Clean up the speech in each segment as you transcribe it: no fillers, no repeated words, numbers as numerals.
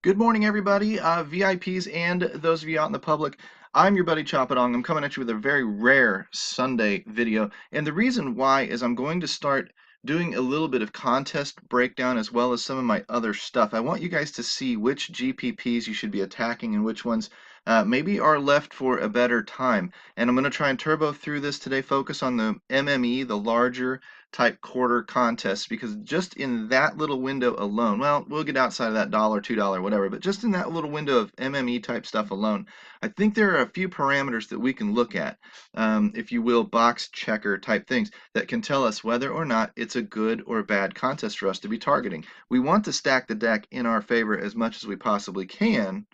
Good morning, everybody, VIPs and those of you out in the public. I'm your buddy Choppadong. I'm coming at you with a very rare Sunday video. And the reason why is I'm going to start doing a little bit of contest breakdown as well as some of my other stuff. I want you guys to see which GPPs you should be attacking and which ones maybe are left for a better time. And I'm going to try and turbo through this today, focus on the MME, the larger type quarter contests, because just in that little window alone, well, we'll get outside of that $1, $2, whatever, but just in that little window of MME type stuff alone, I think there are a few parameters that we can look at, if you will, box checker type things that can tell us whether or not it's a good or bad contest for us to be targeting. We want to stack the deck in our favor as much as we possibly can.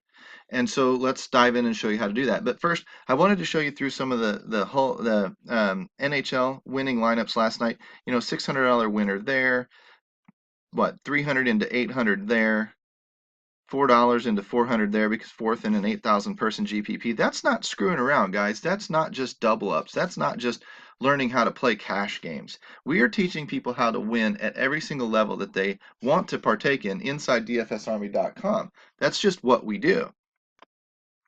And so let's dive in and show you how to do that. But first, I wanted to show you through some of the NHL winning lineups last night. You know, $600 winner there, what, 300 into 800 there, $4 into 400 there because fourth in an 8,000 person GPP. That's not screwing around, guys. That's not just double ups. That's not just learning how to play cash games. We are teaching people how to win at every single level that they want to partake in inside DFSarmy.com. That's just what we do.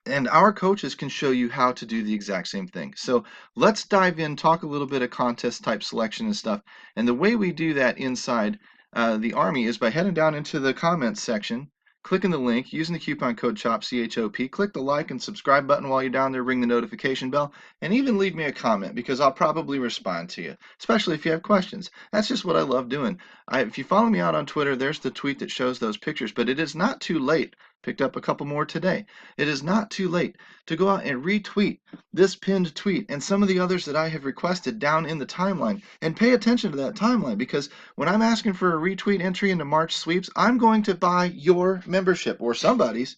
And our coaches can show you how to do the exact same thing. So let's dive in, talk a little bit of contest type selection and stuff. And the way we do that inside the Army is by heading down into the comments section, clicking the link, using the coupon code CHOP, C-H-O-P, click the like and subscribe button while you're down there, ring the notification bell, and even leave me a comment because I'll probably respond to you, especially if you have questions. That's just what I love doing. If you follow me out on Twitter, there's the tweet that shows those pictures, but it is not too late. Picked up a couple more today. It is not too late to go out and retweet this pinned tweet and some of the others that I have requested down in the timeline. And pay attention to that timeline, because when I'm asking for a retweet entry into March sweeps, I'm going to buy your membership or somebody's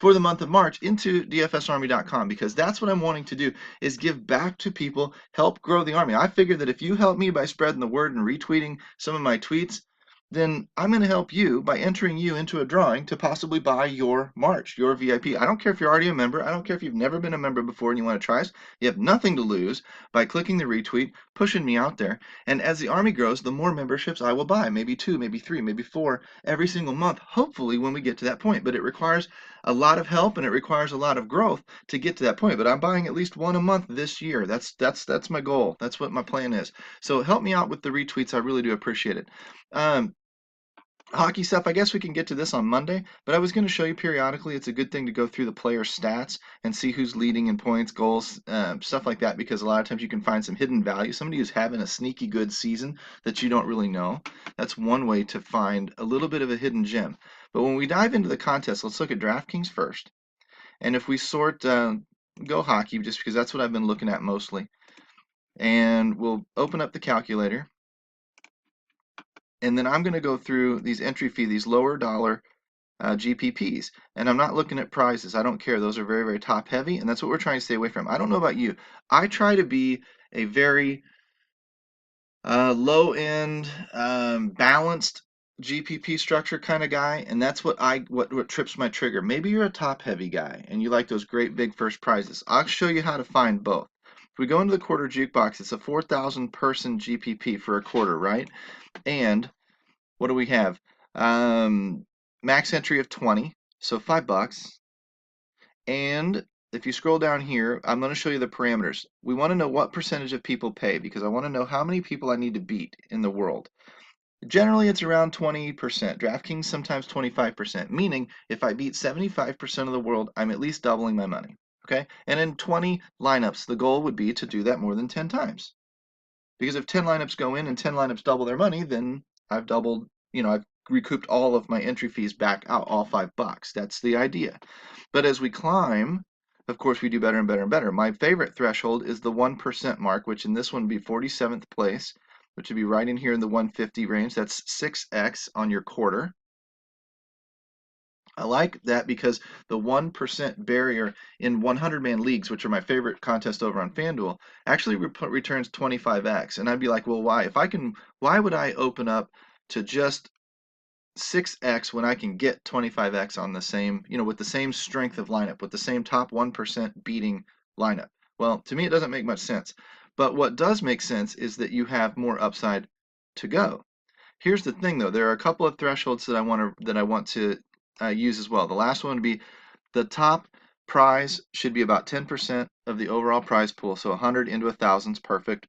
for the month of March into DFSarmy.com, because that's what I'm wanting to do, is give back to people, help grow the Army. I figure that if you help me by spreading the word and retweeting some of my tweets, then I'm going to help you by entering you into a drawing to possibly buy your March, your VIP. I don't care if you're already a member. I don't care if you've never been a member before and you want to try us. You have nothing to lose by clicking the retweet, pushing me out there. And as the Army grows, the more memberships I will buy. Maybe 2, maybe 3, maybe 4 every single month, hopefully when we get to that point. But it requires a lot of help and it requires a lot of growth to get to that point. But I'm buying at least 1 a month this year. That's my goal. That's what my plan is. So help me out with the retweets. I really do appreciate it. Hockey stuff, I guess we can get to this on Monday, but I was going to show you periodically. It's a good thing to go through the player stats and see who's leading in points, goals, stuff like that, because a lot of times you can find some hidden value. Somebody who's having a sneaky good season that you don't really know. That's one way to find a little bit of a hidden gem. But when we dive into the contest, let's look at DraftKings first. And if we sort, go hockey, just because that's what I've been looking at mostly. And we'll open up the calculator. And then I'm going to go through these entry fee, these lower dollar GPPs. And I'm not looking at prizes. I don't care. Those are very, very top heavy. And that's what we're trying to stay away from. I don't know about you. I try to be a very low end, balanced GPP structure kind of guy. And that's what what trips my trigger. Maybe you're a top heavy guy and you like those great big first prizes. I'll show you how to find both. If we go into the quarter Jukebox, it's a 4,000 person GPP for a quarter, right? And what do we have? Max entry of 20, so $5. And if you scroll down here, I'm going to show you the parameters. We want to know what percentage of people pay, because I want to know how many people I need to beat in the world. Generally, it's around 20%. DraftKings sometimes 25%, meaning if I beat 75% of the world, I'm at least doubling my money. Okay? And in 20 lineups, the goal would be to do that more than 10 times. Because if 10 lineups go in and 10 lineups double their money, then I've doubled, I've recouped all of my entry fees back out, all $5. That's the idea. But as we climb, of course, we do better and better and better. My favorite threshold is the 1% mark, which in this one would be 47th place, which would be right in here in the 150 range. That's 6x on your quarter. I like that because the 1% barrier in 100-man leagues, which are my favorite contest over on FanDuel, actually returns 25x. And I'd be like, well, why? Why would I open up to just 6x when I can get 25x on the same, with the same strength of lineup, with the same top 1% beating lineup? Well, to me, it doesn't make much sense. But what does make sense is that you have more upside to go. Here's the thing, though. There are a couple of thresholds that I want to use as well. The last one would be the top prize should be about 10% of the overall prize pool. So 100 into 1,000 is perfect.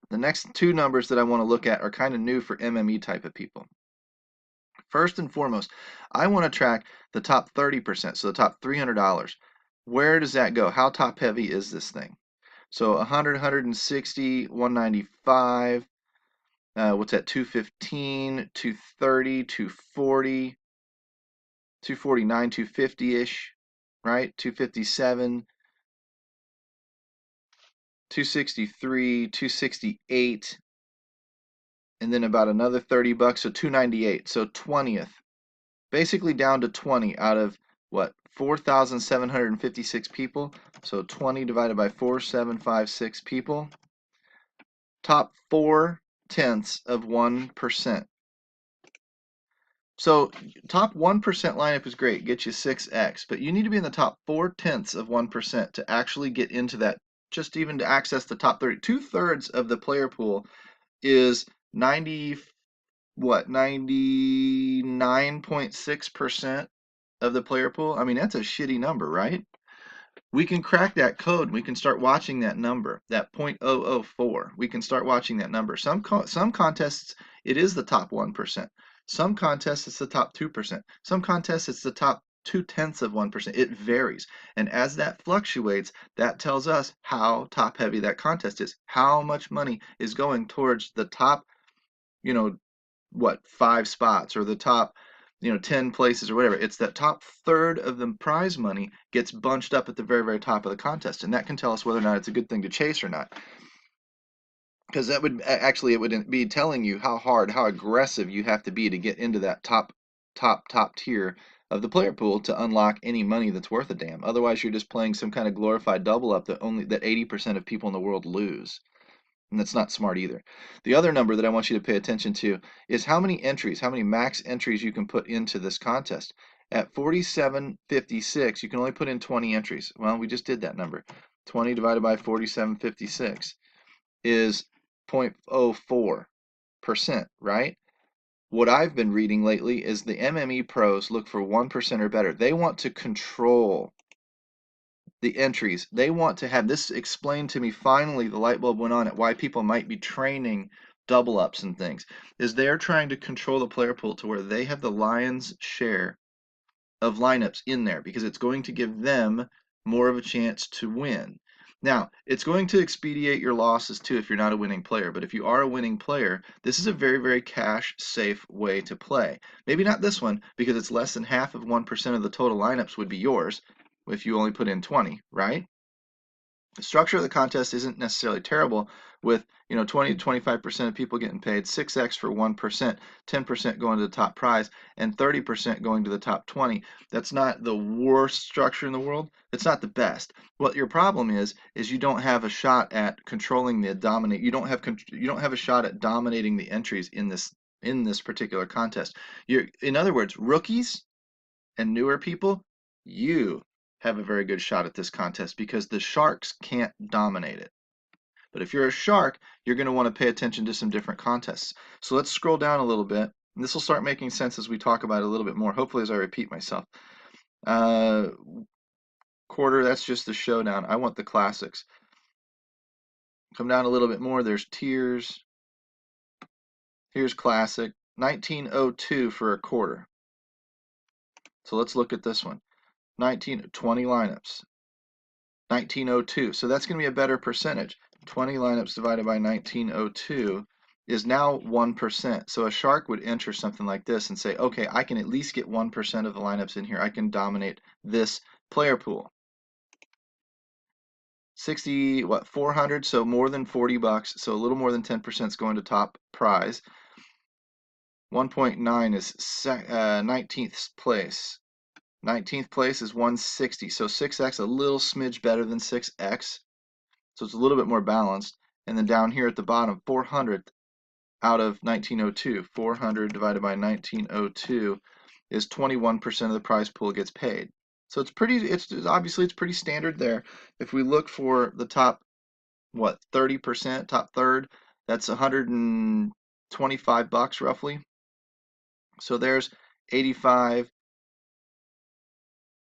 The next two numbers that I want to look at are kind of new for MME type of people. First and foremost, I want to track the top 30%, so the top $300. Where does that go? How top heavy is this thing? So 100, 160, 195, what's that? 215, 230, 240, 249, 250-ish, right? 257, 263, 268, and then about another 30 bucks, so 298. So 20th, basically down to 20 out of what? 4,756 people. So 20 divided by 4,756 people. Top 4/10 of 1%. So top 1% lineup is great, gets you 6x, but you need to be in the top 4/10 of 1% to actually get into that, just even to access the top 30. 2/3 of the player pool is 99.6% of the player pool. I mean, that's a shitty number, right? We can crack that code. We can start watching that number, that 0.004. We can start watching that number. Some contests, it is the top 1%. Some contests, it's the top 2%. Some contests, it's the top 2/10 of 1%. It varies. And as that fluctuates, that tells us how top heavy that contest is, how much money is going towards the top, you know, what, 5 spots or the top, 10 places or whatever. It's that top third of the prize money gets bunched up at the very, very top of the contest. And that can tell us whether or not it's a good thing to chase or not. Because that would actually, it would be telling you how hard, how aggressive you have to be to get into that top tier of the player pool to unlock any money that's worth a damn. Otherwise, you're just playing some kind of glorified double up that 80% of people in the world lose. And that's not smart either. The other number that I want you to pay attention to is how many entries, how many max entries you can put into this contest. At 47.56, you can only put in 20 entries. Well, we just did that number. 20 divided by 47.56 is 0.04%, right? What I've been reading lately is the MME pros look for 1% or better. They want to control the entries. They want to have this explained to me. Finally, the light bulb went on at why people might be training double ups and things, is they're trying to control the player pool to where they have the lion's share of lineups in there because it's going to give them more of a chance to win. Now, it's going to expedite your losses too if you're not a winning player, but if you are a winning player, this is a very, very cash safe way to play. Maybe not this one because it's less than half of 1% of the total lineups would be yours if you only put in 20, right? The structure of the contest isn't necessarily terrible with 20 to 25% of people getting paid 6x for 1%, 10% going to the top prize, and 30% going to the top 20. That's not the worst structure in the world. It's not the best. What your problem is you don't have a shot at controlling the dominate. You don't have a shot at dominating the entries in this particular contest. In other words, rookies and newer people, you have a very good shot at this contest because the sharks can't dominate it. But if you're a shark, you're going to want to pay attention to some different contests. So let's scroll down a little bit. And this will start making sense as we talk about it a little bit more, hopefully as I repeat myself. Quarter, that's just the showdown. I want the classics. Come down a little bit more. There's tiers. Here's classic. 1902 for a quarter. So let's look at this one. 20 lineups. 1902. So that's going to be a better percentage. 20 lineups divided by 1902 is now 1%. So a shark would enter something like this and say, okay, I can at least get 1% of the lineups in here. I can dominate this player pool. 400, so more than 40 bucks. So a little more than 10% is going to top prize. 1.9 is 19th place. 19th place is 160, so 6x, a little smidge better than 6x, so it's a little bit more balanced. And then down here at the bottom, 400 out of 1902, 400 divided by 1902 is 21% of the prize pool gets paid. So it's obviously it's pretty standard there. If we look for the top, 30%, top third, that's 125 bucks roughly. So there's 85,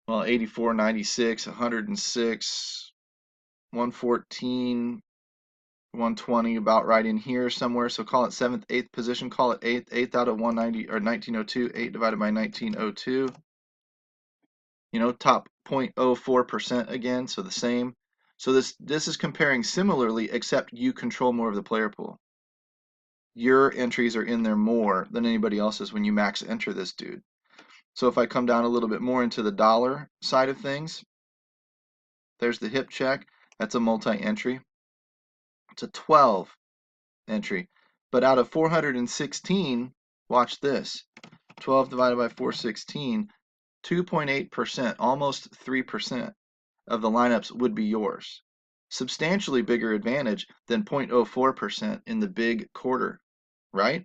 well, 84, 96, 106, 114, 120, about right in here somewhere. So call it 7th, 8th position. Call it 8th, 8th out of 190 or 1902. 8 divided by 1902. You know, top 0.04% again, so the same. So this is comparing similarly, except you control more of the player pool. Your entries are in there more than anybody else's when you max enter this dude. So if I come down a little bit more into the dollar side of things, there's the hip check. That's a multi-entry. It's a 12 entry. But out of 416, watch this. 12 divided by 416, 2.8%, almost 3% of the lineups would be yours. Substantially bigger advantage than 0.04% in the big quarter, right?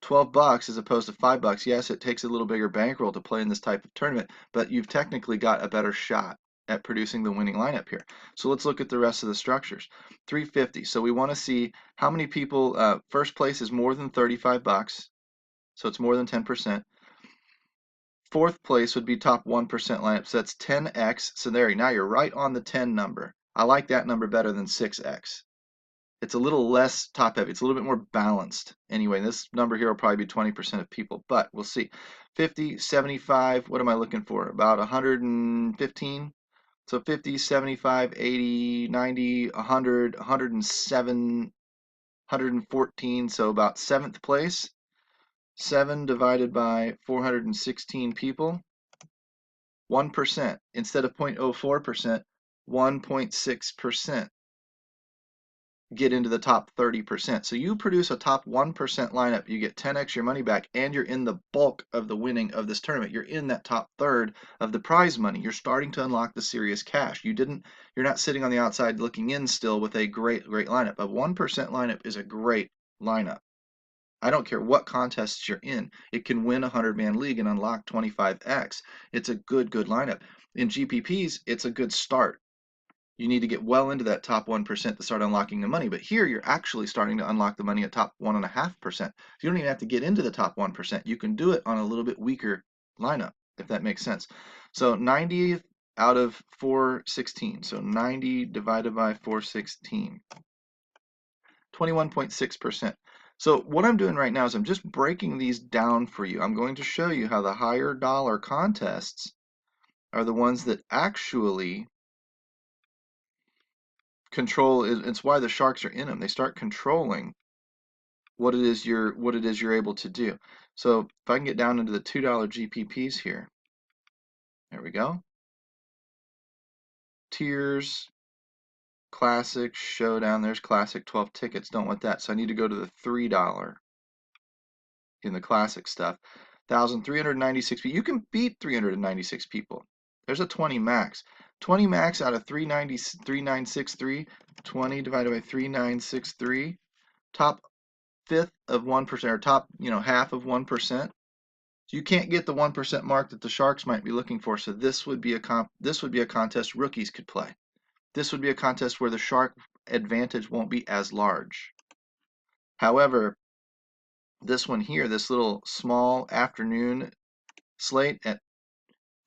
$12 as opposed to $5. Yes, it takes a little bigger bankroll to play in this type of tournament, but you've technically got a better shot at producing the winning lineup here. So let's look at the rest of the structures. 350. So we want to see how many people. First place is more than $35, so it's more than 10%. Fourth place would be top 1% lineup, so that's 10x. So there, now you're right on the 10 number. I like that number better than 6x. It's a little less top heavy. It's a little bit more balanced. Anyway, this number here will probably be 20% of people, but we'll see. 50, 75, what am I looking for? About 115. So 50, 75, 80, 90, 100, 107, 114. So about 7th place. 7 divided by 416 people. 1%. Instead of 0.04%, 1.6%. Get into the top 30%. So you produce a top 1% lineup, you get 10x your money back, and you're in the bulk of the winning of this tournament. You're in that top third of the prize money. You're starting to unlock the serious cash. You're not sitting on the outside looking in still with a great lineup. A 1% lineup is a great lineup. I don't care what contests you're in. It can win a 100-man league and unlock 25x. It's a good lineup. In GPPs, it's a good start. You need to get well into that top 1% to start unlocking the money. But here you're actually starting to unlock the money at top 1.5%. You don't even have to get into the top 1%. You can do it on a little bit weaker lineup, if that makes sense. So 90 out of 416. So 90 divided by 416. 21.6%. So what I'm doing right now is I'm just breaking these down for you. I'm going to show you how the higher dollar contests are the ones that actually control. It's why the sharks are in them. They start controlling what it is you're able to do. So if I can get down into the $2 GPPs here, there we go. Tiers, classic, showdown. There's classic, 12 tickets. Don't want that. So I need to go to the $3 in the classic stuff. 1,396 people. You can beat 396 people. There's a 20 max. 20 max out of 3963. 20 divided by 3963. Top fifth of 1%, or top, half of 1%. So you can't get the 1% mark that the sharks might be looking for. So this would be a contest rookies could play. This would be a contest where the shark advantage won't be as large. However, this one here, this little small afternoon slate at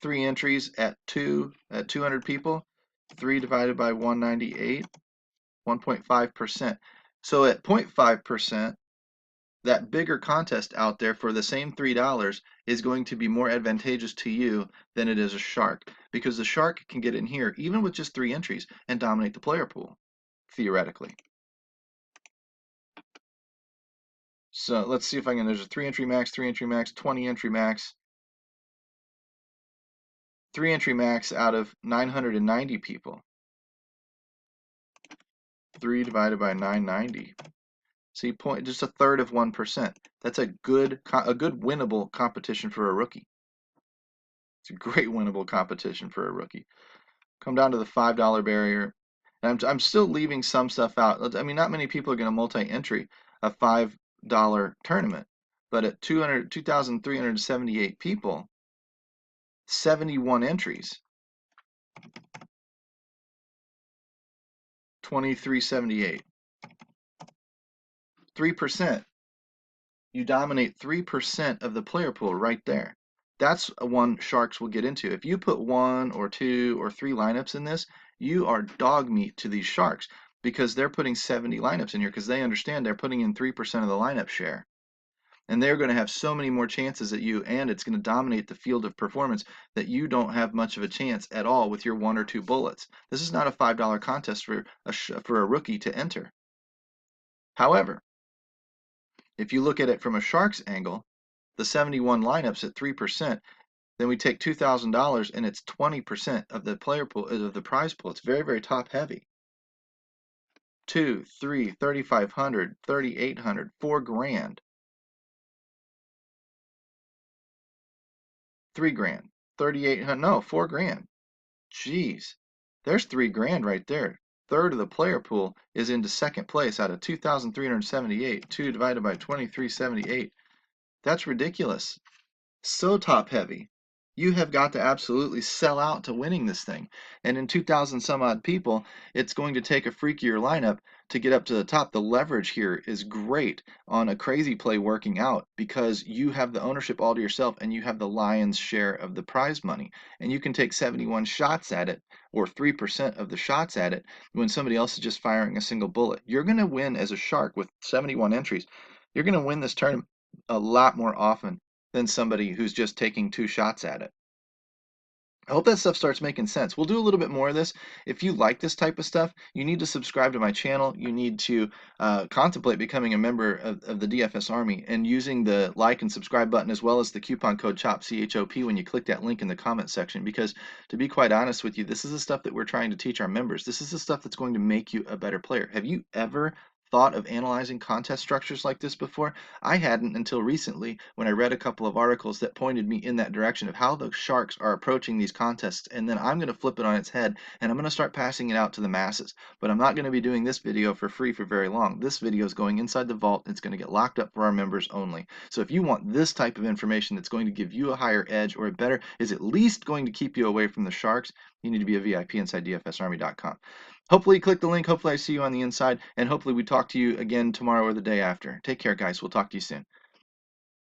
3 entries at 200 people, 3 divided by 198, 1.5%. So at 0.5%, that bigger contest out there for the same $3 is going to be more advantageous to you than it is a shark, because the shark can get in here even with just 3 entries and dominate the player pool, theoretically. So let's see if I can. There's a 3 entry max, 3 entry max, 20 entry max, 3 entry max out of 990 people. 3 divided by 990. See, just a third of 1%. That's a good winnable competition for a rookie. It's a great winnable competition for a rookie. Come down to the $5 barrier. And I'm still leaving some stuff out. I mean, not many people are going to multi-entry a $5 tournament. But at 2,378 people, 71 entries, 2378. 3%. You dominate 3% of the player pool right there. That's one sharks will get into. If you put 1 or 2 or 3 lineups in this, you are dog meat to these sharks because they're putting 70 lineups in here because they understand they're putting in 3% of the lineup share. And they're going to have so many more chances at you, and it's going to dominate the field of performance that you don't have much of a chance at all with your 1 or 2 bullets. This is not a $5 contest for a rookie to enter. However, if you look at it from a shark's angle, the 71 lineups at 3%, then we take $2,000 and it's 20% of the player pool of the prize pool. It's very, very top heavy. 2, 3, 3,500, 3,800, 4 grand, 3 grand, 3,800, no, 4 grand. Jeez, there's 3 grand right there. Third of the player pool is into second place out of 2,378. 2 divided by 2,378. That's ridiculous. So top heavy. You have got to absolutely sell out to winning this thing. And in 2,000 some odd people, it's going to take a freakier lineup to get up to the top. The leverage here is great on a crazy play working out because you have the ownership all to yourself and you have the lion's share of the prize money. And you can take 71 shots at it or 3% of the shots at it when somebody else is just firing a single bullet. You're going to win as a shark with 71 entries. You're going to win this tournament a lot more often than somebody who's just taking 2 shots at it. I hope that stuff starts making sense. We'll do a little bit more of this. If you like this type of stuff, you need to subscribe to my channel. You need to contemplate becoming a member of the DFS Army and using the like and subscribe button as well as the coupon code CHOP, C-H-O-P, when you click that link in the comment section. Because to be quite honest with you, this is the stuff that we're trying to teach our members. This is the stuff that's going to make you a better player. Have you ever thought of analyzing contest structures like this before? I hadn't until recently when I read a couple of articles that pointed me in that direction of how the sharks are approaching these contests, and then I'm going to flip it on its head and I'm going to start passing it out to the masses. But I'm not going to be doing this video for free for very long. This video is going inside the vault. It's going to get locked up for our members only. So if you want this type of information that's going to give you a higher edge or a better, is at least going to keep you away from the sharks, you need to be a VIP inside DFSArmy.com. Hopefully, click the link. Hopefully, I see you on the inside. And hopefully, we talk to you again tomorrow or the day after. Take care, guys. We'll talk to you soon.